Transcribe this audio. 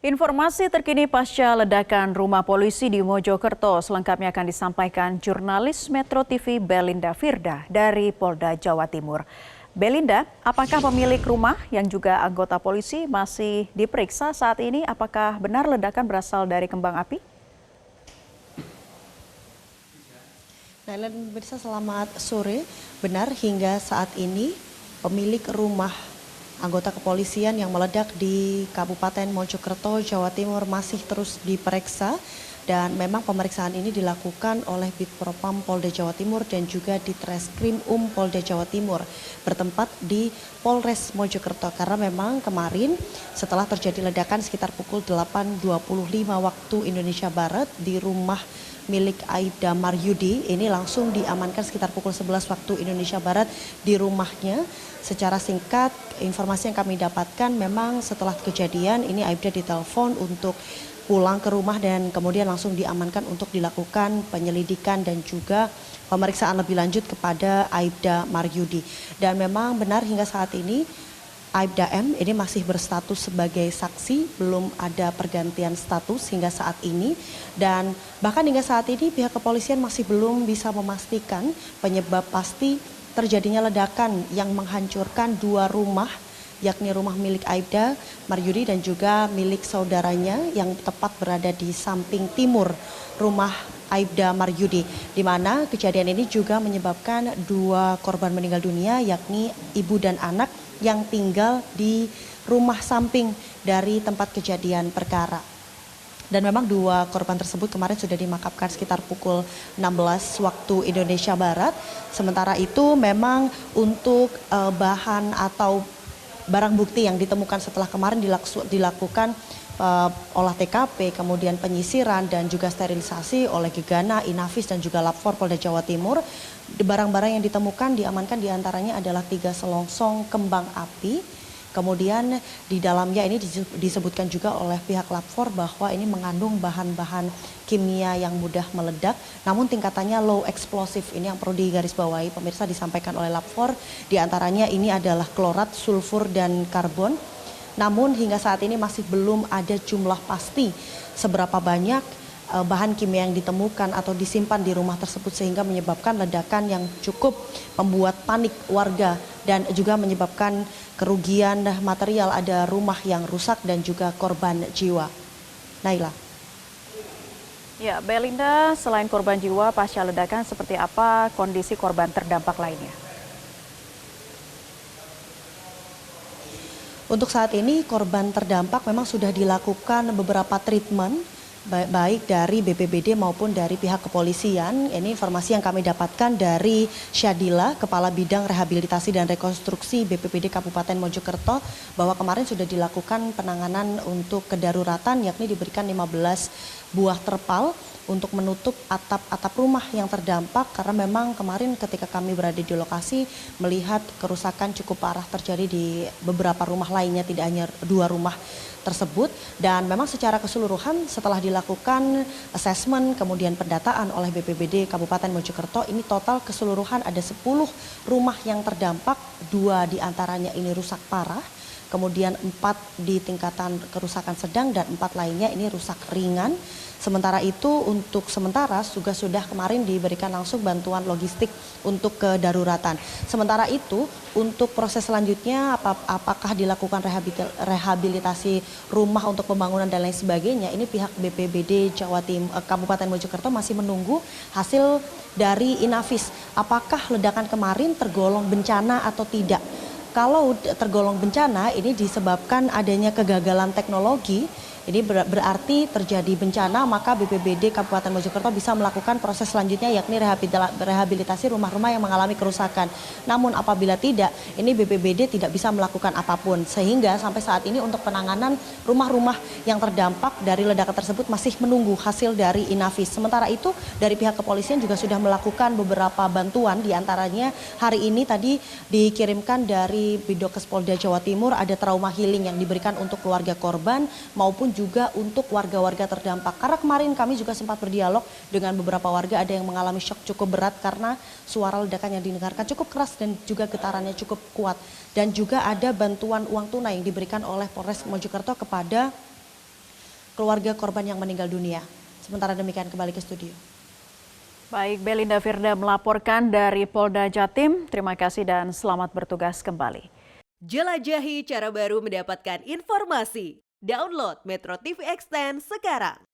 Informasi terkini pasca ledakan rumah polisi di Mojokerto selengkapnya akan disampaikan jurnalis Metro TV Belinda Firda dari Polda Jawa Timur. Belinda, apakah pemilik rumah yang juga anggota polisi masih diperiksa saat ini? Apakah benar ledakan berasal dari kembang api? Nailan pemirsa, selamat sore. Benar, hingga saat ini pemilik rumah anggota kepolisian yang meledak di Kabupaten Mojokerto, Jawa Timur masih terus diperiksa. Dan memang pemeriksaan ini dilakukan oleh Bitpropam Polda Jawa Timur dan juga Ditreskrim Polda Jawa Timur bertempat di Polres Mojokerto. Karena memang kemarin setelah terjadi ledakan sekitar pukul 8.25 waktu Indonesia Barat di rumah milik Aibda Maryudi, ini langsung diamankan sekitar pukul 11 waktu Indonesia Barat di rumahnya. Secara singkat, informasi yang kami dapatkan memang setelah kejadian ini Aibda ditelepon untuk pulang ke rumah dan kemudian langsung diamankan untuk dilakukan penyelidikan dan juga pemeriksaan lebih lanjut kepada Aibda Maryudi. Dan memang benar hingga saat ini Aibda M ini masih berstatus sebagai saksi, belum ada pergantian status hingga saat ini. Dan bahkan hingga saat ini pihak kepolisian masih belum bisa memastikan penyebab pasti terjadinya ledakan yang menghancurkan dua rumah, yakni rumah milik Aibda Maryudi dan juga milik saudaranya yang tepat berada di samping timur rumah Aibda Maryudi, di mana kejadian ini juga menyebabkan dua korban meninggal dunia, yakni ibu dan anak yang tinggal di rumah samping dari tempat kejadian perkara. Dan memang dua korban tersebut kemarin sudah dimakamkan sekitar pukul 16 waktu Indonesia Barat. Sementara itu memang untuk bahan atau barang bukti yang ditemukan setelah kemarin dilakukan olah TKP, kemudian penyisiran dan juga sterilisasi oleh Gegana, Inafis dan juga Lapfor Polda Jawa Timur. Barang-barang yang ditemukan diamankan diantaranya adalah 3 selongsong kembang api. Kemudian di dalamnya ini disebutkan juga oleh pihak Lapfor bahwa ini mengandung bahan-bahan kimia yang mudah meledak, namun tingkatannya low explosive. Ini yang perlu digarisbawahi pemirsa, disampaikan oleh Lapfor. Di antaranya ini adalah klorat, sulfur dan karbon. Namun hingga saat ini masih belum ada jumlah pasti seberapa banyak bahan kimia yang ditemukan atau disimpan di rumah tersebut sehingga menyebabkan ledakan yang cukup membuat panik warga dan juga menyebabkan kerugian material, ada rumah yang rusak dan juga korban jiwa. Naila. Ya, Belinda, selain korban jiwa pasca ledakan, seperti apa kondisi korban terdampak lainnya? Untuk saat ini korban terdampak memang sudah dilakukan beberapa treatment baik dari BPBD maupun dari pihak kepolisian. Ini informasi yang kami dapatkan dari Syadila, Kepala Bidang Rehabilitasi dan Rekonstruksi BPBD Kabupaten Mojokerto, bahwa kemarin sudah dilakukan penanganan untuk kedaruratan, yakni diberikan 15 buah terpal untuk menutup atap-atap rumah yang terdampak, karena memang kemarin ketika kami berada di lokasi melihat kerusakan cukup parah terjadi di beberapa rumah lainnya, tidak hanya dua rumah tersebut. Dan memang secara keseluruhan setelah dilakukan asesmen kemudian pendataan oleh BPBD Kabupaten Mojokerto, ini total keseluruhan ada 10 rumah yang terdampak, 2 diantaranya ini rusak parah, kemudian 4 di tingkatan kerusakan sedang dan 4 lainnya ini rusak ringan. Sementara itu untuk sementara juga sudah kemarin diberikan langsung bantuan logistik untuk kedaruratan. Sementara itu untuk proses selanjutnya apakah dilakukan rehabilitasi rumah untuk pembangunan dan lain sebagainya, ini pihak BPBD Jawa Timur Kabupaten Mojokerto masih menunggu hasil dari Inafis. Apakah ledakan kemarin tergolong bencana atau tidak? Kalau tergolong bencana ini disebabkan adanya kegagalan teknologi. Ini berarti terjadi bencana, maka BPBD Kabupaten Mojokerto bisa melakukan proses selanjutnya, yakni rehabilitasi rumah-rumah yang mengalami kerusakan. Namun apabila tidak, ini BPBD tidak bisa melakukan apapun. Sehingga sampai saat ini untuk penanganan rumah-rumah yang terdampak dari ledakan tersebut masih menunggu hasil dari Inafis. Sementara itu dari pihak kepolisian juga sudah melakukan beberapa bantuan, diantaranya hari ini tadi dikirimkan dari Bidokes Polda Jawa Timur ada trauma healing yang diberikan untuk keluarga korban maupun juga untuk warga-warga terdampak. Karena kemarin kami juga sempat berdialog dengan beberapa warga, ada yang mengalami shock cukup berat karena suara ledakan yang didengarkan cukup keras dan juga getarannya cukup kuat. Dan juga ada bantuan uang tunai yang diberikan oleh Polres Mojokerto kepada keluarga korban yang meninggal dunia. Sementara demikian kembali ke studio. Baik, Belinda Firda melaporkan dari Polda Jatim. Terima kasih dan selamat bertugas kembali. Jelajahi cara baru mendapatkan informasi. Download Metro TV Extend sekarang.